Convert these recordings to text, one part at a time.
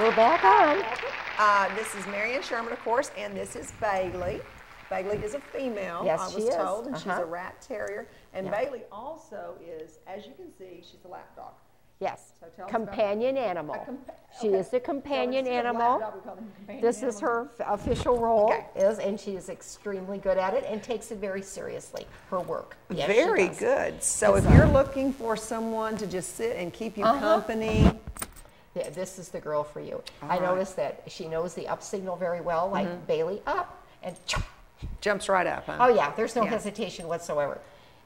We're back on. This is Marianne Sherman, of course, and this is Bailey. Bailey is a female, yes, I was told, and she's a rat terrier. And Bailey also is, as you can see, she's a lap dog. Yes, so companion animal. She is the companion animal. This is her official role, and she is extremely good at it and takes it very seriously, her work. Yes, very good. So if you're looking for someone to just sit and keep you company, yeah, this is the girl for you. I noticed that she knows the up signal very well, like Bailey up, and jumps right up. Huh? Oh yeah, there's no hesitation whatsoever.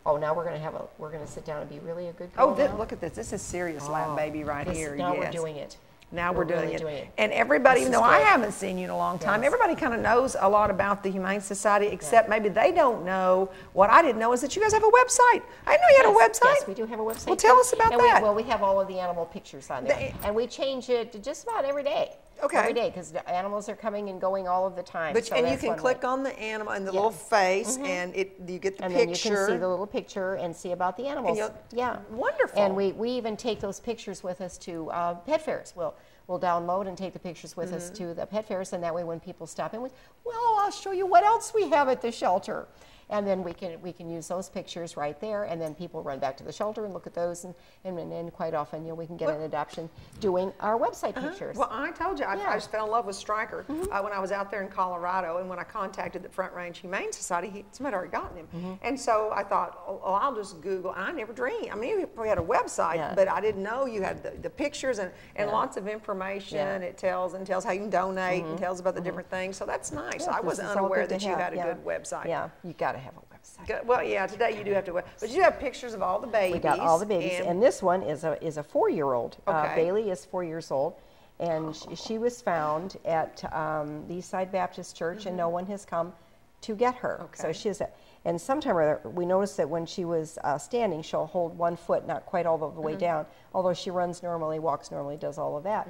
Oh, now we're gonna sit down and be really a good girl. Oh, look at this. This is serious lap baby right here. Now we're doing it. Now we're doing it. And everybody, even though I haven't seen you in a long time, everybody kind of knows a lot about the Humane Society, except maybe they don't know. What I didn't know is that you guys have a website. I didn't know you had a website. Yes, we do have a website. Well, tell us about that. We have all of the animal pictures on there. And we change it just about every day. Okay. Every day, because the animals are coming and going all of the time. But, and you can click on the animal and the little face, and you get the picture. And then you can see the little picture and see about the animals. Yeah. Wonderful. And we even take those pictures with us to pet fairs. We'll download and take the pictures with us to the pet fairs, and that way when people stop in, I'll show you what else we have at the shelter. And then we can use those pictures right there, and then people run back to the shelter and look at those, and then quite often we can get an adoption doing our website pictures. Well, I told you, I just fell in love with Stryker when I was out there in Colorado, and when I contacted the Front Range Humane Society, somebody had already gotten him. And so I thought, I'll just Google, and I never dreamed. I mean, we had a website, but I didn't know you had the pictures and lots of information. It tells how you can donate and tells about the different things, so that's nice. I was unaware that you had a good website. Yeah, you got to have a website. Good. Well, yeah, today you do have to, but you have pictures of all the babies. We got all the babies, and this one is a 4-year-old. Bailey is 4 years old, and she was found at the Eastside Baptist Church, and no one has come to get her. So she is, and sometime or other, we noticed that when she was standing, she'll hold one foot, not quite all the way down, although she runs normally, walks normally, does all of that.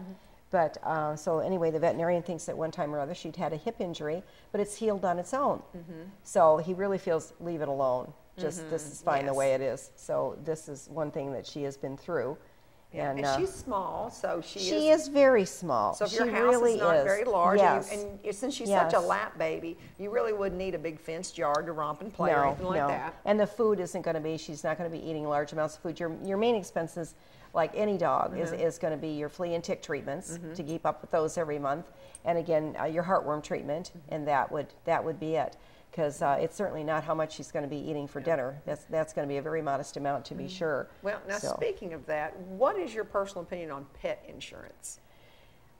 But so anyway, the veterinarian thinks that one time or other she'd had a hip injury, but it's healed on its own. So he really feels, leave it alone. Just this is fine the way it is. So this is one thing that she has been through. And she's small, so she is very small. So if your house is not very large, and since she's such a lap baby, you really wouldn't need a big fenced yard to romp and play or anything like that. And the food isn't going to be, she's not going to be eating large amounts of food. Your main expenses, like any dog, is going to be your flea and tick treatments to keep up with those every month, and again your heartworm treatment, and that would be it. Because it's certainly not how much she's going to be eating for dinner. That's going to be a very modest amount, to be sure. Well, now speaking of that, what is your personal opinion on pet insurance?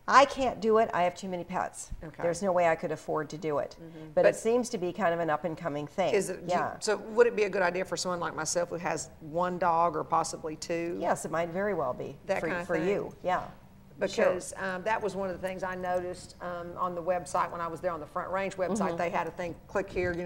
I can't do it. I have too many pets. There's no way I could afford to do it. But it seems to be kind of an up-and-coming thing. Is it, so would it be a good idea for someone like myself who has one dog or possibly two? Yes, it might very well be for you. Yeah. Because that was one of the things I noticed on the website when I was there on the Front Range website. They had a thing, click here, it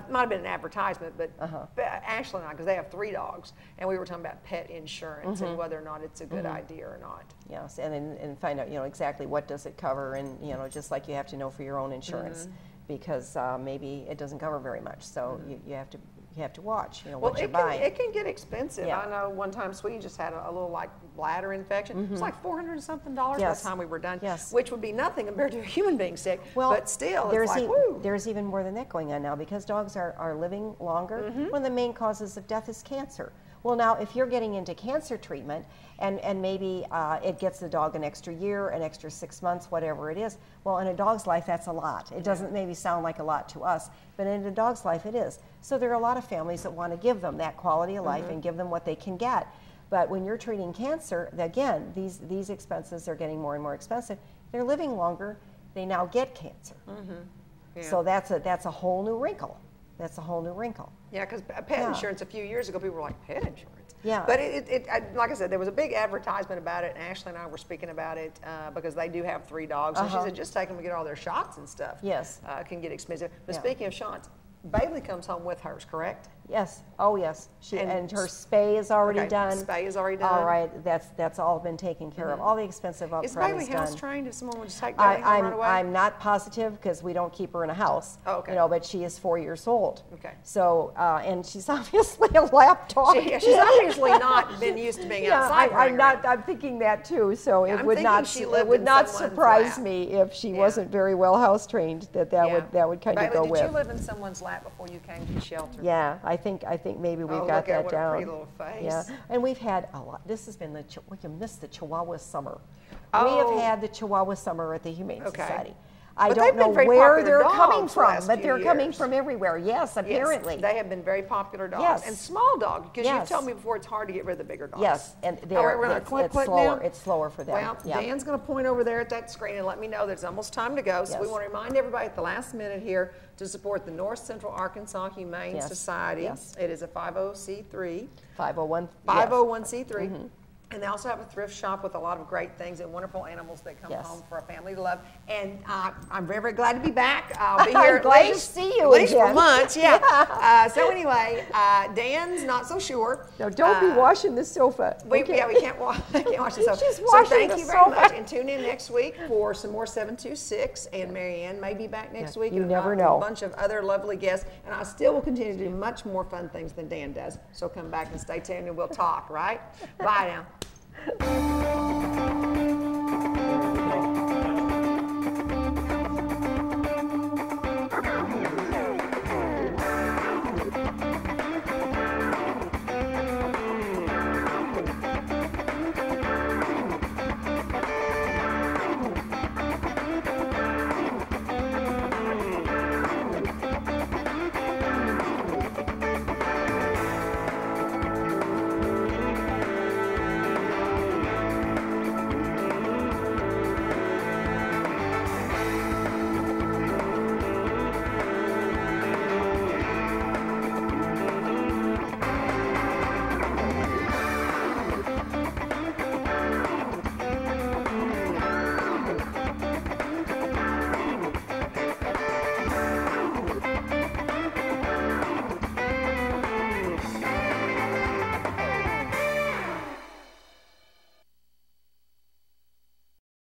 might have been an advertisement, but Ashley and I, because they have 3 dogs, and we were talking about pet insurance and whether or not it's a good idea or not. Yes, and find out, exactly what does it cover, and, just like you have to know for your own insurance, because maybe it doesn't cover very much, so you have to watch, what you're buying. It can get expensive. I know one time Sweetie just had a little bladder infection. It was like $400 and something by the time we were done, which would be nothing compared to a human being sick. Well, but still, it's like, woo. There's even more than that going on now, because dogs are living longer. One of the main causes of death is cancer. Well, now, if you're getting into cancer treatment, and maybe it gets the dog an extra year, an extra 6 months, whatever it is, well, in a dog's life, that's a lot. It doesn't maybe sound like a lot to us, but in a dog's life, it is. So there are a lot of families that want to give them that quality of life and give them what they can get. But when you're treating cancer, again, these expenses are getting more and more expensive. They're living longer. They now get cancer. So that's a whole new wrinkle. That's a whole new wrinkle. Yeah, because pet insurance a few years ago, people were like, pet insurance? Yeah. But like I said, there was a big advertisement about it, and Ashley and I were speaking about it because they do have 3 dogs. And she said, just take them to get all their shots and stuff. Yes. Can get expensive. But speaking of shots, Bailey comes home with hers, correct? Yes. Oh, yes. And her spay is already done. Spay is already done. All right. That's all been taken care of. All the expensive upfront Is Bailey is done. house trained if someone would just take Bailey home right away? I'm not positive because we don't keep her in a house. Oh, okay. You know, but she is 4 years old. Okay. So, and she's obviously a lap dog. She's obviously not been used to being outside. I'm thinking that too. So it would not surprise me if she wasn't very well house trained. That would kind of go with. Did you live in someone's lap before you came to the shelter? Yeah, I think maybe we've got that what down. A pretty little face. Yeah, and we've had a lot. This has been we can miss the Chihuahua summer. Oh. We have had the Chihuahua summer at the Humane Society. But I don't know where they're coming from, but they're coming years. from everywhere. Yes, apparently. Yes, they have been very popular dogs. Yes. And small dogs, because Yes. you've told me before it's hard to get rid of the bigger dogs. Yes, and it's slower. It's slower for them. Well, Dan's going to point over there at that screen and let me know that it's almost time to go. So we want to remind everybody at the last minute here to support the North Central Arkansas Humane Society. Yes. It is a 50C3. 501. 501c3. Mm-hmm. And they also have a thrift shop with a lot of great things and wonderful animals that come home for a family to love. And I'm very, very glad to be back. I'll be here glad to see you at least again. for lunch. Yeah. So anyway, Dan's not so sure. No, don't be washing the sofa. We can't wash the sofa. She's So washing thank the you very sofa. much. And tune in next week for some more 726. And Marianne may be back next week. You and never with know. A bunch of other lovely guests. And I still will continue to do much more fun things than Dan does. So come back and stay tuned and we'll talk, right? Bye now.